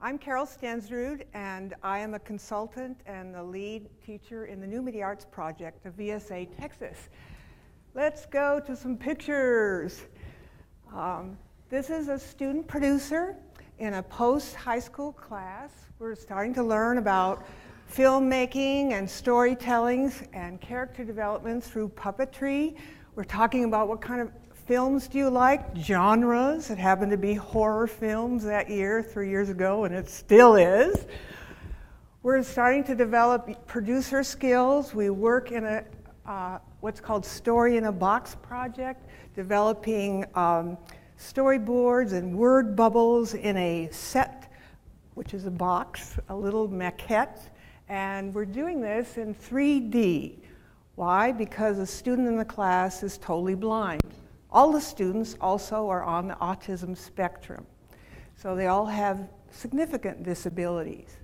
I'm Carol Stensrud, and I am a consultant and the lead teacher in the New Media Arts Project of VSA, Texas. Let's go to some pictures. This is a student producer in a post-high school class. We're starting to learn about filmmaking and storytellings and character development through puppetry. We're talking about what kind of films do you like? Genres. It happened to be horror films that year, 3 years ago, and it still is. We're starting to develop producer skills. We work in a what's called Story in a Box project, developing storyboards and word bubbles in a set, which is a box, a little maquette, and we're doing this in 3D. Why? Because a student in the class is totally blind. All the students also are on the autism spectrum, so they all have significant disabilities.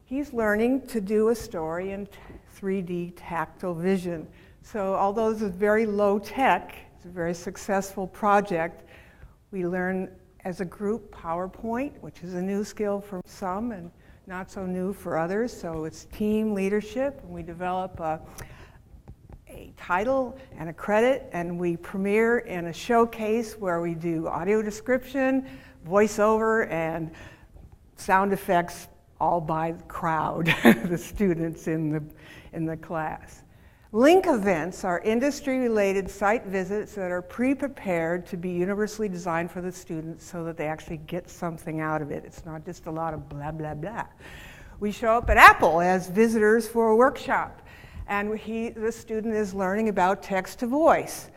He's learning to do a story in 3D tactile vision. So although this is very low tech, it's a very successful project, we learn as a group PowerPoint, which is a new skill for some and not so new for others. So it's team leadership, and we develop a title and a credit, and we premiere in a showcase where we do audio description, voiceover, and sound effects, all by the crowd, the students in the class. Link events are industry-related site visits that are pre-prepared to be universally designed for the students so that they actually get something out of it. It's not just a lot of blah, blah, blah. We show up at Apple as visitors for a workshop, and the student is learning about text-to-voice.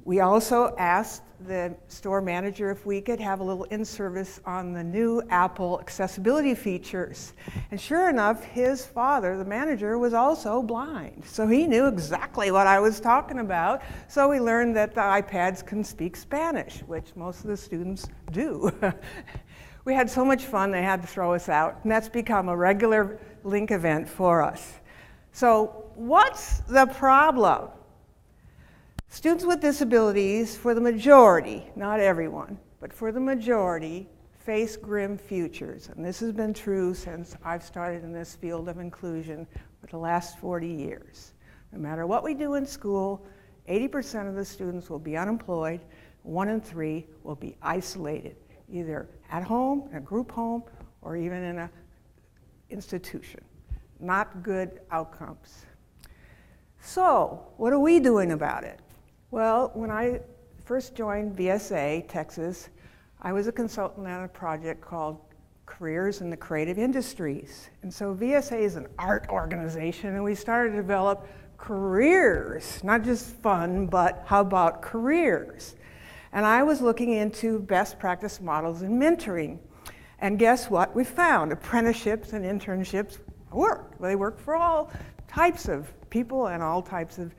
We also asked the store manager if we could have a little in-service on the new Apple accessibility features. And sure enough, his father, the manager, was also blind. So he knew exactly what I was talking about. So we learned that the iPads can speak Spanish, which most of the students do. We had so much fun, they had to throw us out. And that's become a regular Link event for us. So what's the problem? Students with disabilities, for the majority, not everyone, but for the majority, face grim futures. And this has been true since I've started in this field of inclusion for the last 40 years. No matter what we do in school, 80% of the students will be unemployed, 1 in 3 will be isolated, either at home, in a group home, or even in an institution. Not good outcomes. So, what are we doing about it? Well, when I first joined VSA, Texas, I was a consultant on a project called Careers in the Creative Industries. And so VSA is an art organization, and we started to develop careers, not just fun, but how about careers? And I was looking into best practice models in mentoring. And guess what we found? Apprenticeships and internships work. They work for all types of people and all types of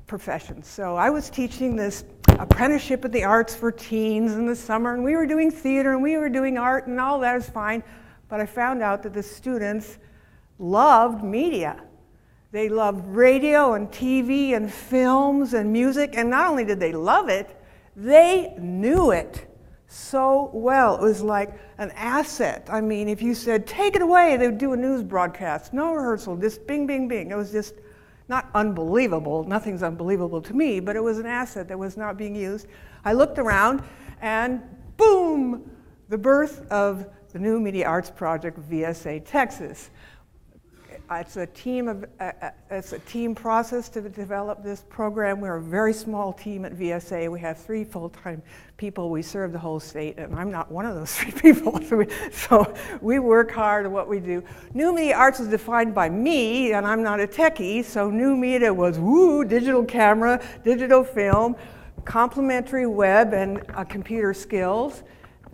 professions. So I was teaching this apprenticeship in the arts for teens in the summer, and we were doing theater and we were doing art, and all that is fine. But I found out that the students loved media. They loved radio and TV and films and music, and not only did they love it, they knew it so well. It was like an asset. I mean, if you said, take it away, they would do a news broadcast. No rehearsal, just bing, bing, bing. It was just not unbelievable. Nothing's unbelievable to me, but it was an asset that was not being used. I looked around, and boom, the birth of the New Media Arts Project, VSA, Texas. It's a team process to develop this program. We're a very small team at VSA. We have 3 full-time people. We serve the whole state, and I'm not one of those 3 people. So we work hard at what we do. New media arts is defined by me, and I'm not a techie, so new media was digital camera, digital film, complementary web, and computer skills.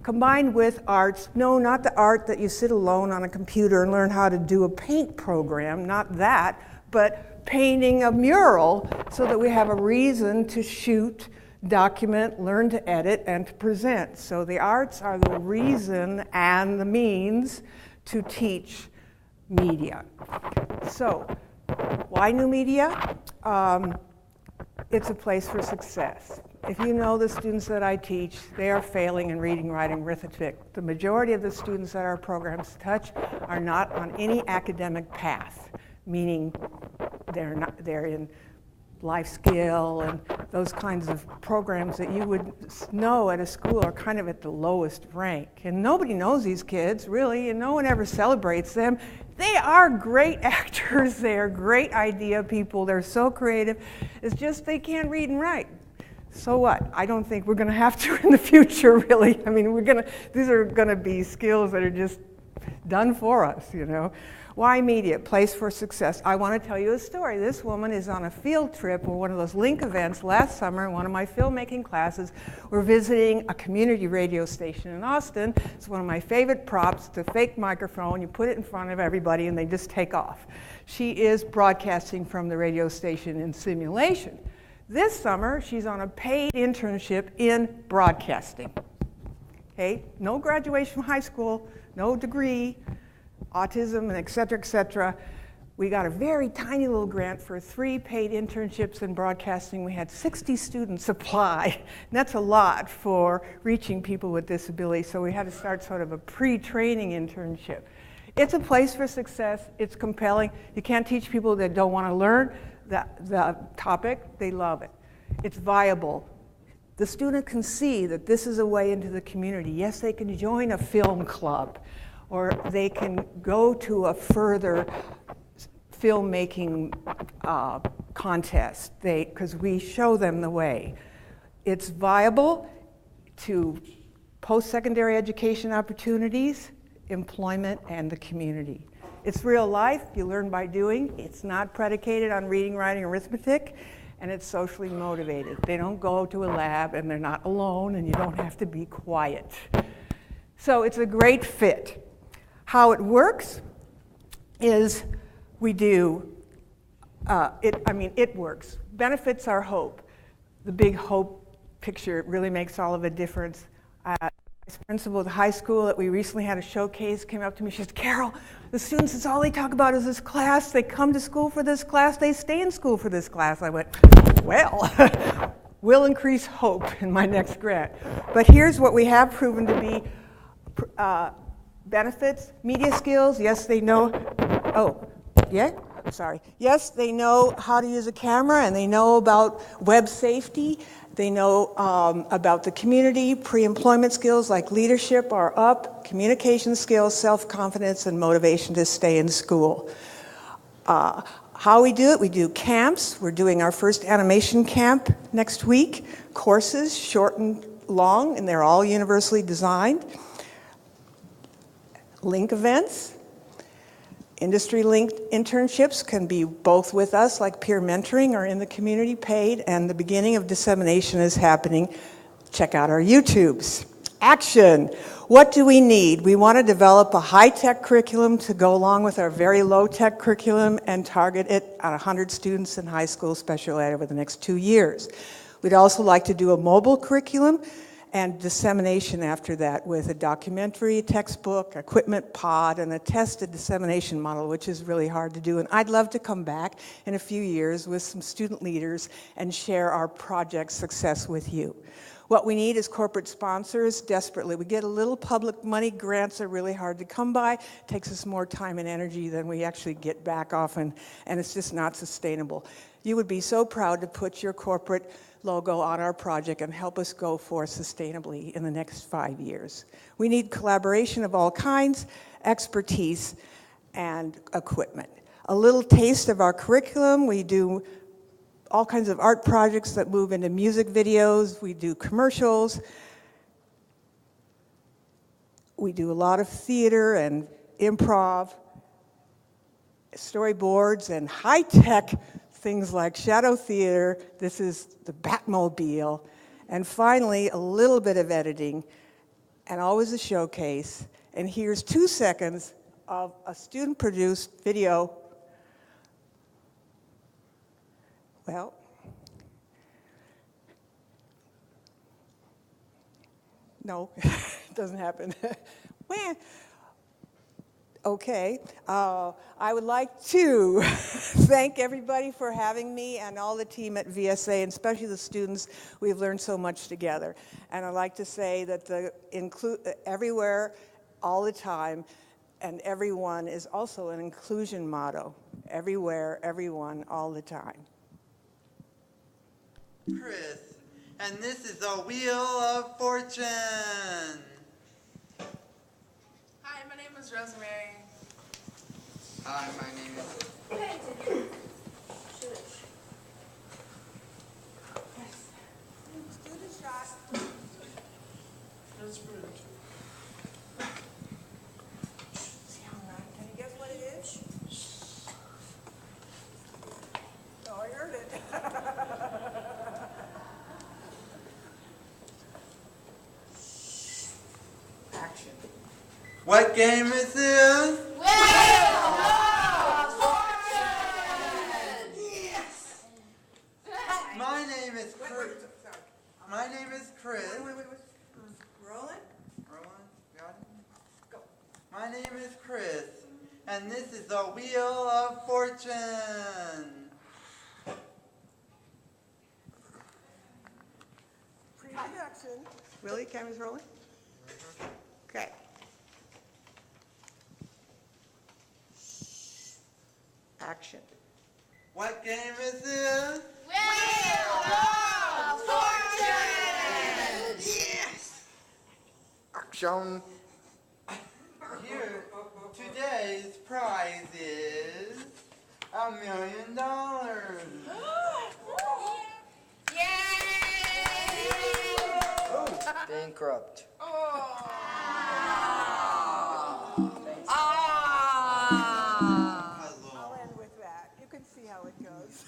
Combined with arts, no, not the art that you sit alone on a computer and learn how to do a paint program, not that, but painting a mural so that we have a reason to shoot, document, learn to edit, and to present. So the arts are the reason and the means to teach media. So, why new media? It's a place for success. If you know the students that I teach, they are failing in reading, writing, arithmetic. The majority of the students that our programs touch are not on any academic path, meaning they're in life skill and those kinds of programs that you would know at a school are kind of at the lowest rank. And nobody knows these kids, really, and no one ever celebrates them. They are great actors, they are great idea people, they're so creative. It's just they can't read and write. So what? I don't think we're going to have to in the future, really. I mean, these are going to be skills that are just done for us, you know. Why media? Place for success. I want to tell you a story. This woman is on a field trip or one of those link events last summer in one of my filmmaking classes. We're visiting a community radio station in Austin. It's one of my favorite props. It's a fake microphone. You put it in front of everybody and they just take off. She is broadcasting from the radio station in simulation. This summer, she's on a paid internship in broadcasting. Okay, no graduation from high school, no degree, autism, and et cetera, We got a very tiny little grant for 3 paid internships in broadcasting. We had 60 students apply. And that's a lot for reaching people with disabilities, so we had to start sort of a pre-training internship. It's a place for success. It's compelling. You can't teach people that don't want to learn the topic. They love it. It's viable. The student can see that this is a way into the community. Yes, they can join a film club, or they can go to a further filmmaking contest, because we show them the way. It's viable to post-secondary education opportunities, employment, and the community. It's real life. You learn by doing. It's not predicated on reading, writing, arithmetic, and it's socially motivated. They don't go to a lab, and they're not alone, and you don't have to be quiet. So it's a great fit. How it works is we do, it works. Benefits are hope. The big hope picture really makes all of a difference. Vice principal of the high school that we recently had a showcase came up to me. She said, "Carol, the students, it's all they talk about is this class. They come to school for this class. They stay in school for this class." I went, well, we'll increase hope in my next grant. But here's what we have proven to be benefits. Media skills, yes, they know. Yes, they know how to use a camera, and they know about web safety. They know about the community. Pre-employment skills like leadership are up. Communication skills, self-confidence, and motivation to stay in school. How we do it, we do camps. We're doing our first animation camp next week. Courses, short and long, and they're all universally designed. Link events. Industry-linked internships can be both with us, like peer mentoring, or in the community paid, and the beginning of dissemination is happening. Check out our YouTubes. Action. What do we need? We want to develop a high-tech curriculum to go along with our very low-tech curriculum and target it at 100 students in high school special ed over the next 2 years. We'd also like to do a mobile curriculum and dissemination after that with a documentary, textbook, equipment pod, and a tested dissemination model, which is really hard to do. And I'd love to come back in a few years with some student leaders and share our project success with you. What we need is corporate sponsors desperately. We get a little public money. Grants are really hard to come by. It takes us more time and energy than we actually get back often, and it's just not sustainable. You would be so proud to put your corporate logo on our project and help us go forth sustainably in the next 5 years. We need collaboration of all kinds, expertise, and equipment. A little taste of our curriculum. We do all kinds of art projects that move into music videos. We do commercials. We do a lot of theater and improv, storyboards, and high-tech things like shadow theater. This is the Batmobile. And finally, a little bit of editing, and always a showcase. And here's 2 seconds of a student-produced video. Well, no, it doesn't happen. Okay, I would like to thank everybody for having me and all the team at VSA, and especially the students. We've learned so much together. And I'd like to say that the everywhere, all the time, and everyone is also an inclusion motto. Everywhere, everyone, all the time. Chris, and this is the Wheel of Fortune. Hi, my name is Rosemary. Hi, my name is... Do the shot. Can you guess what it is? Oh, I heard it. Action. What game is this? My name is Chris. My name is Chris. Wait. Rolling? Roland, got it? Go. My name is Chris, and this is the Wheel of Fortune. Pre-production. Really? Camera's rolling? Okay. Action. What game is this? Action. Here, today's prize is $1 million. Bankrupt. I'll end with that. You can see how it goes.